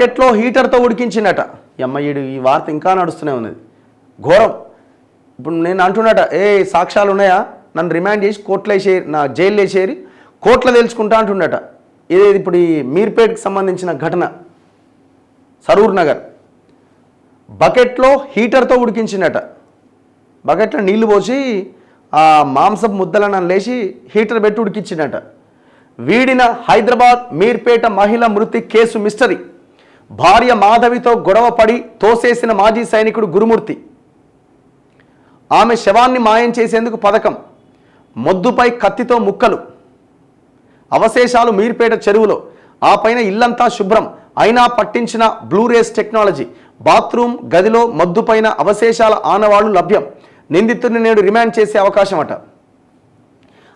బకెట్లో హీటర్తో ఉడికించిండట. అమ్మయ్యుడు ఈ వార్త ఇంకా నడుస్తూనే ఉన్నది. ఘోరం. ఇప్పుడు నేను అంటున్నట, సాక్ష్యాలు ఉన్నాయా, నన్ను రిమాండ్ చేసి కోర్టులో వేసేరి, నా జైల్లో వేసేరి కోర్టులో తెలుసుకుంటా అంటున్నట. ఇది ఇప్పుడు ఈ మీర్పేట్కి సంబంధించిన ఘటన. సరూర్ నగర్ బకెట్లో హీటర్తో ఉడికించిండట. బకెట్లో నీళ్లు పోసి ఆ మాంసపు ముద్దలను లేచి హీటర్ పెట్టి ఉడికించిండట. వీడిన హైదరాబాద్ మీర్పేట మహిళ మృతి కేసు మిస్టరీ. భార్య మాధవితో గొడవ పడి తోసేసిన మాజీ సైనికుడు గురుమూర్తి. ఆమె శవాన్ని మాయం చేసేందుకు పథకం. మొద్దుపై కత్తితో ముక్కలు. అవశేషాలు మీర్పేట చెరువులో. ఆ పైన ఇల్లంతా శుభ్రం అయినా పట్టించిన బ్లూరేస్ టెక్నాలజీ. బాత్రూమ్ గదిలో మొద్దుపైన అవశేషాల ఆనవాళ్లు లభ్యం. నిందితుడిని నేడు రిమాండ్ చేసే అవకాశం అట.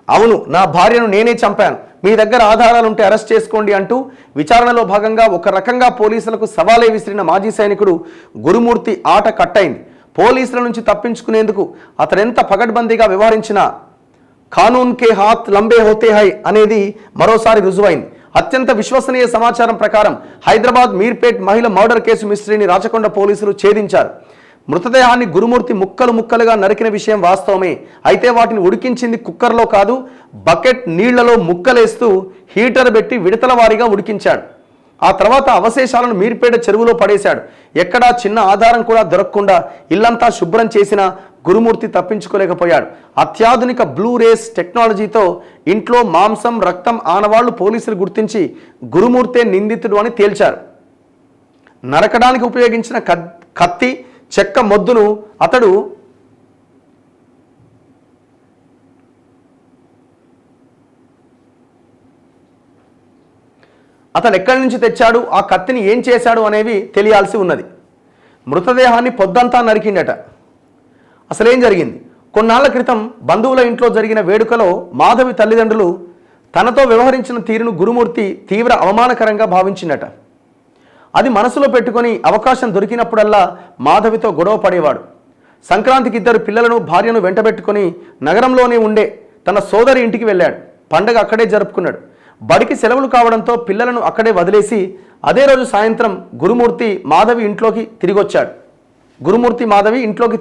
అవును, నా భార్యను నేనే చంపాను, మీ దగ్గర ఆధారాలుంటే అరెస్ట్ చేసుకోండి అంటూ విచారణలో భాగంగా ఒక రకంగా పోలీసులకు సవాలే విసిరిన మాజీ సైనికుడు గురుమూర్తి ఆట కట్టయింది. పోలీసుల నుంచి తప్పించుకునేందుకు అతనెంత పగడ్బందీగా వ్యవహరించినా కానూన్ కే హాత్ లంబే హోతే హై అనేది మరోసారి రుజువైంది. అత్యంత విశ్వసనీయ సమాచారం ప్రకారం హైదరాబాద్ మీర్పేట్ మహిళ మర్డర్ కేసు మిస్టరీని రాచకొండ పోలీసులు ఛేదించారు. మృతదేహాన్ని గురుమూర్తి ముక్కలు ముక్కలుగా నరికిన విషయం వాస్తవమే. అయితే వాటిని ఉడికించింది కుక్కర్లో కాదు, బకెట్ నీళ్లలో ముక్కలేస్తూ హీటర్ పెట్టి విడతల వారీగా ఉడికించాడు. ఆ తర్వాత అవశేషాలను మీర్పేట చెరువులో పడేశాడు. ఎక్కడా చిన్న ఆధారం కూడా దొరకకుండా ఇల్లంతా శుభ్రం చేసిన గురుమూర్తి తప్పించుకోలేకపోయాడు. అత్యాధునిక బ్లూ రేస్ టెక్నాలజీతో ఇంట్లో మాంసం రక్తం ఆనవాళ్లు పోలీసులు గుర్తించి గురుమూర్తే నిందితుడు అని తేల్చారు. నరకడానికి ఉపయోగించిన కత్తి చెక్క మొద్దును అతను ఎక్కడి నుంచి తెచ్చాడు, ఆ కత్తిని ఏం చేశాడు అనేవి తెలియాల్సి ఉన్నది. మృతదేహాన్ని పొద్దంతా నరికిండట. అసలేం జరిగింది? కొన్నాళ్ల క్రితం బంధువుల ఇంట్లో జరిగిన వేడుకలో మాధవి తల్లిదండ్రులు తనతో వ్యవహరించిన తీరును గురుమూర్తి తీవ్ర అవమానకరంగా భావించిండట. అది మనసులో పెట్టుకొని అవకాశం దొరికినప్పుడల్లా మాధవితో గొడవ పడేవాడు. సంక్రాంతికి 2 పిల్లలను భార్యను వెంటబెట్టుకొని నగరంలోనే ఉండే తన సోదరి ఇంటికి వెళ్ళాడు. పండగ అక్కడే జరుపుకున్నాడు. బడికి సెలవులు కావడంతో పిల్లలను అక్కడే వదిలేసి అదే రోజు సాయంత్రం గురుమూర్తి మాధవి ఇంట్లోకి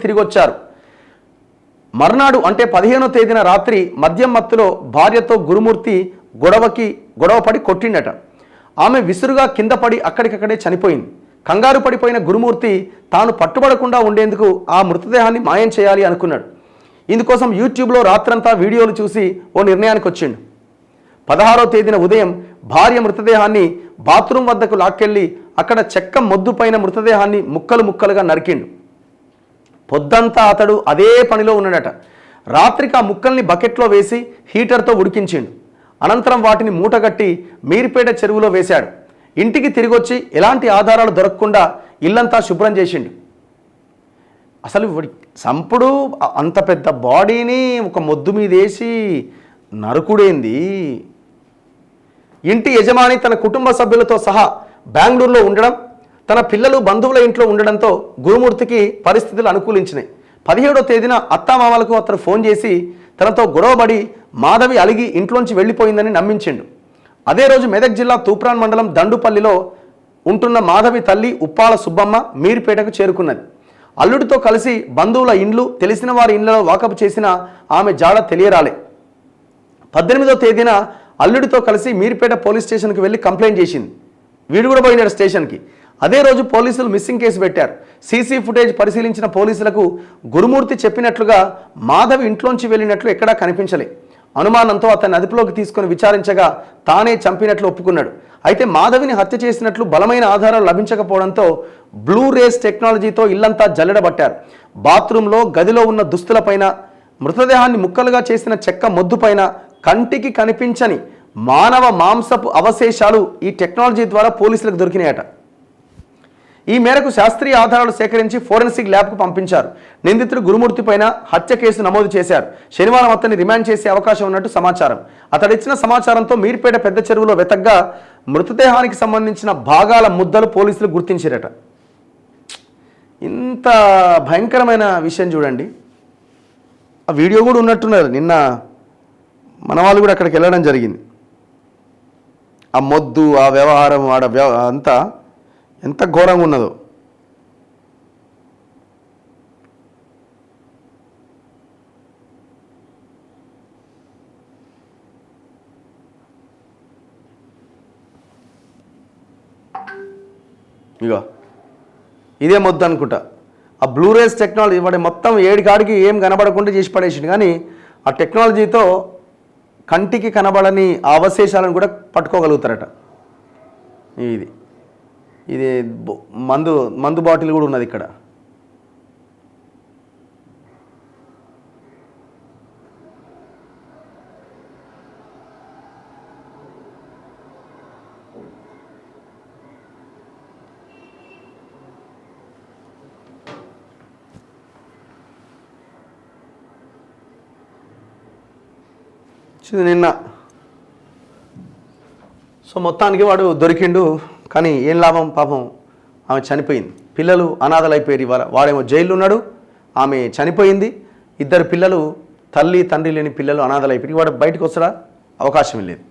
తిరిగొచ్చారు. మర్నాడు అంటే 15వ తేదీన రాత్రి మద్యం మత్తులో భార్యతో గురుమూర్తి గొడవపడి కొట్టిండట. ఆమె విసురుగా కింద పడి అక్కడికక్కడే చనిపోయింది. కంగారు పడిపోయిన గురుమూర్తి తాను పట్టుబడకుండా ఉండేందుకు ఆ మృతదేహాన్ని మాయం చేయాలి అనుకున్నాడు. ఇందుకోసం యూట్యూబ్లో రాత్రంతా వీడియోలు చూసి ఓ నిర్ణయానికి వచ్చిండు. 16వ తేదీన ఉదయం భార్య మృతదేహాన్ని బాత్రూమ్ వద్దకు లాక్కెళ్ళి అక్కడ చెక్క మొద్దు పైన మృతదేహాన్ని ముక్కలు ముక్కలుగా నరికిండు. పొద్దంతా అతడు అదే పనిలో ఉన్నాడట. రాత్రికి ఆ ముక్కల్ని బకెట్లో వేసి హీటర్తో ఉడికించిండు. అనంతరం వాటిని మూటగట్టి మీర్పేట చెరువులో వేశాడు. ఇంటికి తిరిగొచ్చి ఎలాంటి ఆధారాలు దొరకకుండా ఇల్లంతా శుభ్రం చేసిండు. అసలు సంపుడు అంత పెద్ద బాడీని ఒక మొద్దు మీద వేసి నరుకుడేంది? ఇంటి యజమాని తన కుటుంబ సభ్యులతో సహా బెంగళూరులో ఉండడం, తన పిల్లలు బంధువుల ఇంట్లో ఉండడంతో గురుమూర్తికి పరిస్థితులు అనుకూలించినాయి. 17వ తేదీన అత్తామామలకు అతను ఫోన్ చేసి తనతో గొడవబడి మాధవి అలిగి ఇంట్లోంచి వెళ్ళిపోయిందని నమ్మించిండు. అదే రోజు మెదక్ జిల్లా తూప్రాన్ మండలం దండుపల్లిలో ఉంటున్న మాధవి తల్లి ఉప్పాల సుబ్బమ్మ మీర్పేటకు చేరుకున్నది. అల్లుడితో కలిసి బంధువుల ఇండ్లు, తెలిసిన వారి ఇండ్లలో వాకపు చేసిన ఆమె జాడ తెలియరాలే. 18వ తేదీన అల్లుడితో కలిసి మీర్పేట పోలీస్ స్టేషన్కి వెళ్ళి కంప్లైంట్ చేసింది. వీడు కూడా పోయినాడు స్టేషన్కి. అదే రోజు పోలీసులు మిస్సింగ్ కేసు పెట్టారు. సీసీ ఫుటేజ్ పరిశీలించిన పోలీసులకు గురుమూర్తి చెప్పినట్లుగా మాధవి ఇంట్లోంచి వెళ్ళినట్లు ఎక్కడా కనిపించలే. అనుమానంతో అతన్ని అదుపులోకి తీసుకుని విచారించగా తానే చంపినట్లు ఒప్పుకున్నాడు. అయితే మాధవిని హత్య చేసినట్లు బలమైన ఆధారాలు లభించకపోవడంతో బ్లూ రేస్ టెక్నాలజీతో ఇల్లంతా జల్లెడబట్టారు. బాత్రూంలో, గదిలో ఉన్న దుస్తులపైన, మృతదేహాన్ని ముక్కలుగా చేసిన చెక్క మొద్దుపైన కంటికి కనిపించని మానవ మాంసపు అవశేషాలు ఈ టెక్నాలజీ ద్వారా పోలీసులకు దొరికినాయట. ఈ మేరకు శాస్త్రీయ ఆధారాలు సేకరించి ఫోరెన్సిక్ ల్యాబ్కు పంపించారు. నిందితుడు గురుమూర్తి పైన హత్య కేసు నమోదు చేశారు. శనివారం అతన్ని రిమాండ్ చేసే అవకాశం ఉన్నట్టు సమాచారం. అతడిచ్చిన సమాచారంతో మీర్పేట పెద్ద చెరువులో వెతగ్గా మృతదేహానికి సంబంధించిన భాగాల ముద్దలు పోలీసులు గుర్తించారట. ఇంత భయంకరమైన విషయం చూడండి. ఆ వీడియో కూడా ఉన్నట్టున్నారు. నిన్న మన వాళ్ళు కూడా అక్కడికి వెళ్ళడం జరిగింది. ఆ మొద్దు, ఆ వ్యవహారం, అంతా ఎంత ఘోరంగా ఉన్నదో. ఇగో ఇదే మొద్దు అనుకుంటా. ఆ బ్లూరేస్ టెక్నాలజీ వాడి మొత్తం 7 కాడికి ఏం కనబడకుండా చేసి పడేసిండు. కానీ ఆ టెక్నాలజీతో కంటికి కనబడని ఆ అవశేషాలను కూడా పట్టుకోగలుగుతారట. ఇది ఇది మందు బాటిల్ కూడా ఉన్నది ఇక్కడ. నిన్న సో మొత్తానికి వాడు దొరికిండు. కానీ ఏం లాభం, పాపం ఆమె చనిపోయింది. పిల్లలు అనాథలు అయిపోయారు. ఇవాళ వాడేమో జైల్లో ఉన్నాడు, ఆమె చనిపోయింది. 2 పిల్లలు, తల్లి తండ్రి లేని పిల్లలు అనాథలు అయిపోయి వాడు బయటకు వస్తాడా? అవకాశం లేదు.